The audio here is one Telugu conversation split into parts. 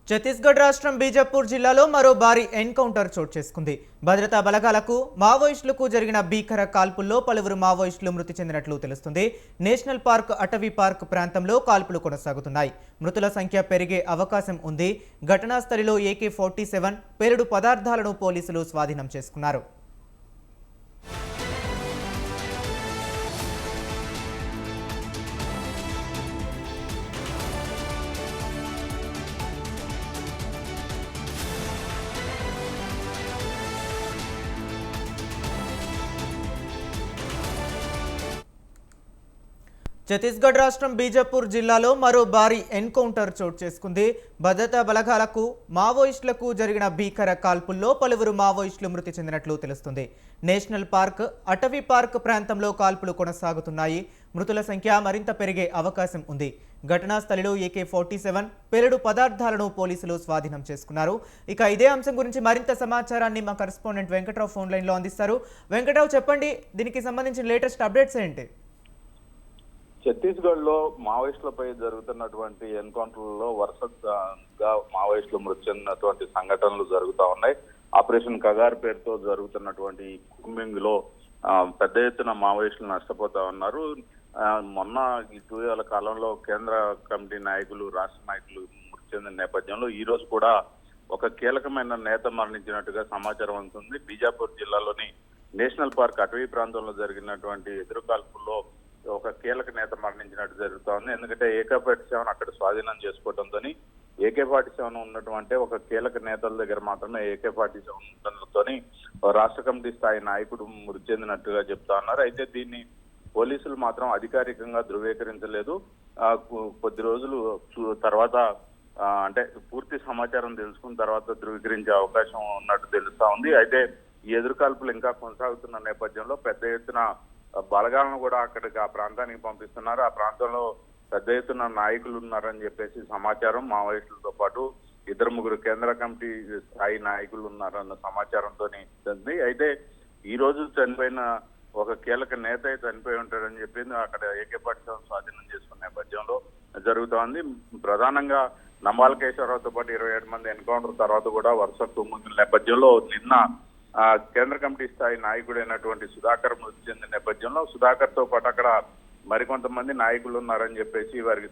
ఛత్తీస్గఢ్ రాష్ట్రం బీజాపూర్ జిల్లాలో మరో భారీ ఎన్కౌంటర్ చోటు చేసుకుంది. భద్రతా బలగాలకు మావోయిస్టులకు జరిగిన భీకర కాల్పుల్లో పలువురు మావోయిస్టులు మృతి చెందినట్లు తెలుస్తుంది. నేషనల్ పార్క్ అటవీ పార్క్ ప్రాంతంలో కాల్పులు కొనసాగుతున్నాయి. మృతుల సంఖ్య పెరిగే అవకాశం ఉంది. ఘటనా స్థలిలో AK-47 పేలుడు పదార్థాలను పోలీసులు స్వాధీనం చేసుకున్నారు. ఛత్తీస్గఢ్ రాష్ట్రం బీజాపూర్ జిల్లాలో మరో భారీ ఎన్కౌంటర్ చోటు చేసుకుంది. భద్రతా బలగాలకు మావోయిస్టులకు జరిగిన భీకర కాల్పుల్లో పలువురు మావోయిస్టులు మృతి చెందినట్లు తెలుస్తుంది. నేషనల్ పార్క్ అటవీ పార్క్ ప్రాంతంలో కాల్పులు కొనసాగుతున్నాయి. మృతుల సంఖ్య మరింత పెరిగే అవకాశం ఉంది. ఘటనా స్థలిలో AK-47 పేలుడు పదార్థాలను పోలీసులు స్వాధీనం చేసుకున్నారు. ఇక ఇదే అంశం గురించి మరింత సమాచారాన్ని మా కరెస్పాండెంట్ వెంకట్రావు ఫోన్ లైన్లో అందిస్తారు. వెంకట్రావు, చెప్పండి, దీనికి సంబంధించిన లేటెస్ట్ అప్డేట్స్ ఏంటి? ఛత్తీస్గఢ్ లో మావోయిస్టులపై జరుగుతున్నటువంటి ఎన్కౌంటర్లలో వరుసగా మావోయిస్టులు మృతి చెందినటువంటి సంఘటనలు జరుగుతూ ఉన్నాయి. ఆపరేషన్ కగార్ పేరుతో జరుగుతున్నటువంటి కుమ్మింగ్ లో పెద్ద ఎత్తున మావోయిస్టులు నష్టపోతా ఉన్నారు. మొన్న ఇటీవల కాలంలో కేంద్ర కమిటీ నాయకులు, రాష్ట్ర నాయకులు మృతి చెందిన నేపథ్యంలో ఈ రోజు కూడా ఒక కీలకమైన నేత మరణించినట్టుగా సమాచారం అందుతుంది. బీజాపూర్ జిల్లాలోని నేషనల్ పార్క్ అటవీ ప్రాంతంలో జరిగినటువంటి ఎదురుకాల్పుల్లో ఒక కీలక నేత మరణించినట్టు జరుగుతా ఉంది. ఎందుకంటే AK-47 అక్కడ స్వాధీనం చేసుకోవడంతో AK-47 ఉన్నటువంటి ఒక కీలక నేతల దగ్గర మాత్రమే AK-47 ఉండటంతో రాష్ట్ర కమిటీ స్థాయి నాయకుడు మృతి చెందినట్టుగా చెప్తా ఉన్నారు. అయితే దీన్ని పోలీసులు మాత్రం అధికారికంగా ధృవీకరించలేదు. కొద్ది రోజులు తర్వాత అంటే పూర్తి సమాచారం తెలుసుకున్న తర్వాత ధృవీకరించే అవకాశం ఉన్నట్టు తెలుస్తా ఉంది. అయితే ఈ ఎదురుకాల్పులు ఇంకా కొనసాగుతున్న నేపథ్యంలో పెద్ద ఎత్తున బలగాలను కూడా అక్కడికి ఆ ప్రాంతానికి పంపిస్తున్నారు. ఆ ప్రాంతంలో పెద్ద ఎత్తున నాయకులు ఉన్నారని చెప్పేసి సమాచారం. మావోయిస్టులతో పాటు 2-3 కేంద్ర కమిటీ స్థాయి నాయకులు ఉన్నారన్న సమాచారంతో ఉంది. అయితే ఈ రోజు చనిపోయిన ఒక కీలక నేత చనిపోయి ఉంటాడని చెప్పింది అక్కడ AK-47 స్వాధీనం చేసుకున్న నేపథ్యంలో జరుగుతూ ఉంది. ప్రధానంగా నంబాల కేశవరావుతో పాటు 27 మంది ఎన్కౌంటర్ తర్వాత కూడా వరుస కుమ్మింగుల నేపథ్యంలో నిన్న కేంద్ర కమిటీ స్థాయి నాయకుడైనటువంటి సుధాకర్ మృతి చెందిన నేపథ్యంలో సుధాకర్ తో పాటు అక్కడ మరికొంతమంది నాయకులు ఉన్నారని చెప్పేసి వారికి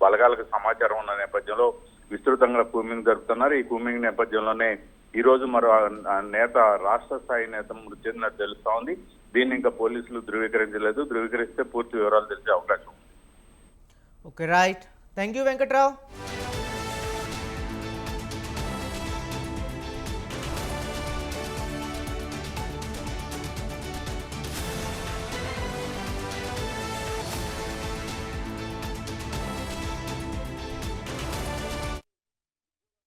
బలగాలకు సమాచారం ఉన్న నేపథ్యంలో విస్తృతంగా కూమింగ్ జరుపుతున్నారు. ఈ కూమింగ్ నేపథ్యంలోనే ఈ రోజు మరో నేత, రాష్ట్ర స్థాయి నేత మృతి చెందినట్టు తెలుస్తా ఉంది. దీన్ని ఇంకా పోలీసులు ధృవీకరించలేదు. ధృవీకరిస్తే పూర్తి వివరాలు తెలిసే అవకాశం. Okay, right. Thank you Venkatrao.